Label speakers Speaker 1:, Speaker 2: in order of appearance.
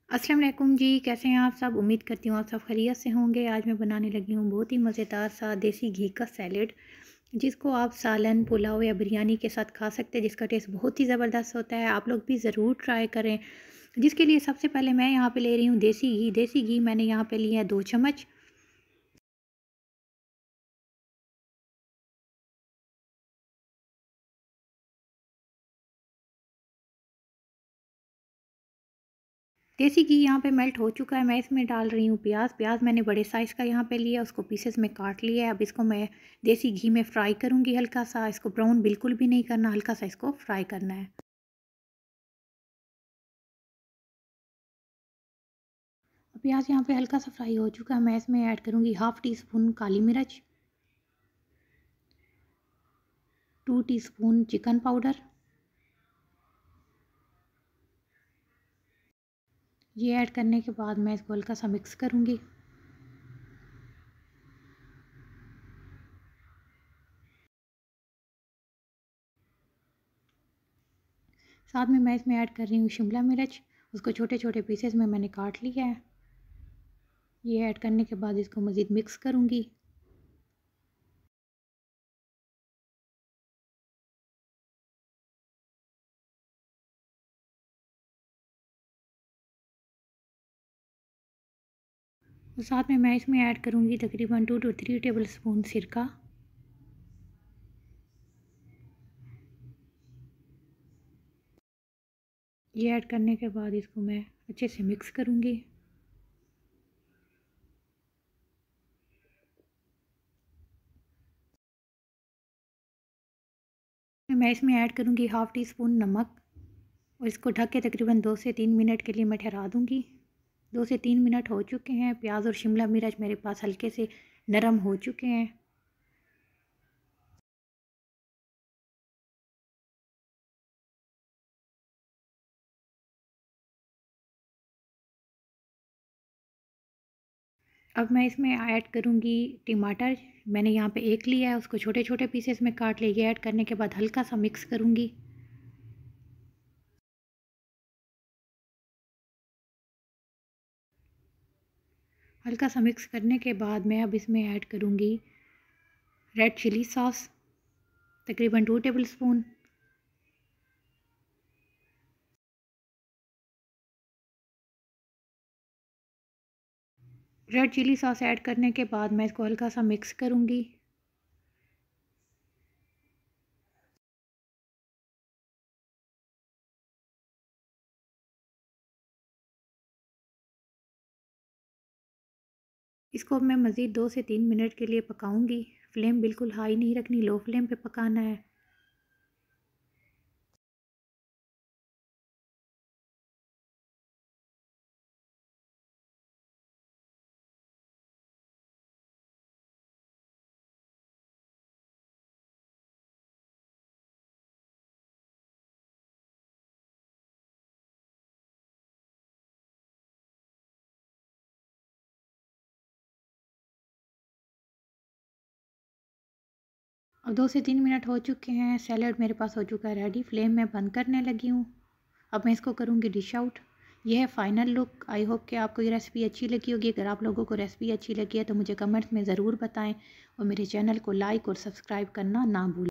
Speaker 1: अस्सलाम वालेकुम जी, कैसे हैं आप सब। उम्मीद करती हूँ आप सब खैरियत से होंगे। आज मैं बनाने लगी हूँ बहुत ही मज़ेदार सा देसी घी का सैलेड, जिसको आप सालन, पुलाव या बिरयानी के साथ खा सकते हैं, जिसका टेस्ट बहुत ही ज़बरदस्त होता है। आप लोग भी ज़रूर ट्राई करें। जिसके लिए सबसे पहले मैं यहाँ पे ले रही हूँ देसी घी। देसी घी मैंने यहाँ पे लिया है 2 चम्मच। देसी घी यहाँ पे मेल्ट हो चुका है। मैं इसमें डाल रही हूँ प्याज। प्याज मैंने बड़े साइज़ का यहाँ पे लिया, उसको पीसेस में काट लिया है। अब इसको मैं देसी घी में फ्राई करूँगी हल्का सा। इसको ब्राउन बिल्कुल भी नहीं करना, हल्का सा इसको फ्राई करना है। प्याज यहाँ पे हल्का सा फ्राई हो चुका है। मैं इसमें ऐड करूँगी हाफ़ टी स्पून काली मिर्च, 2 टीस्पून चिकन पाउडर। ये ऐड करने के बाद मैं इसको हल्का सा मिक्स करूँगी। साथ में मैं इसमें ऐड कर रही हूँ शिमला मिर्च। उसको छोटे छोटे पीसेस में मैंने काट लिया है। ये ऐड करने के बाद इसको मज़ीद मिक्स करूँगी। और साथ में मैं इसमें ऐड करूँगी तकरीबन 2 to 3 टेबल स्पून सिरका। ये ऐड करने के बाद इसको मैं अच्छे से मिक्स करूँगी। मैं इसमें ऐड करूँगी हाफ़ टी स्पून नमक और इसको ढक के तकरीबन 2 से 3 मिनट के लिए मैं ठहरा दूँगी। 2 से 3 मिनट हो चुके हैं। प्याज और शिमला मिर्च मेरे पास हल्के से नरम हो चुके हैं। अब मैं इसमें ऐड करूँगी टमाटर। मैंने यहाँ पे एक लिया है, उसको छोटे छोटे पीसेस में काट लिया। ये ऐड करने के बाद हल्का सा मिक्स करूँगी। हल्का सा मिक्स करने के बाद मैं अब इसमें ऐड करूँगी रेड चिली सॉस, तकरीबन 2 tablespoon. Red chilli sauce add करने के बाद मैं इसको हल्का सा मिक्स करूँगी। इसको अब मैं मज़ीद 2 से 3 मिनट के लिए पकाऊंगी। फ्लेम बिल्कुल हाई नहीं रखनी, लो फ्लेम पे पकाना है। और 2 से 3 मिनट हो चुके हैं। सैलड मेरे पास हो चुका है रेडी। फ्लेम मैं बंद करने लगी हूँ। अब मैं इसको करूँगी डिश आउट। यह है फाइनल लुक। आई होप कि आपको ये रेसिपी अच्छी लगी होगी। अगर आप लोगों को रेसिपी अच्छी लगी है तो मुझे कमेंट्स में ज़रूर बताएं और मेरे चैनल को लाइक और सब्सक्राइब करना ना भूलें।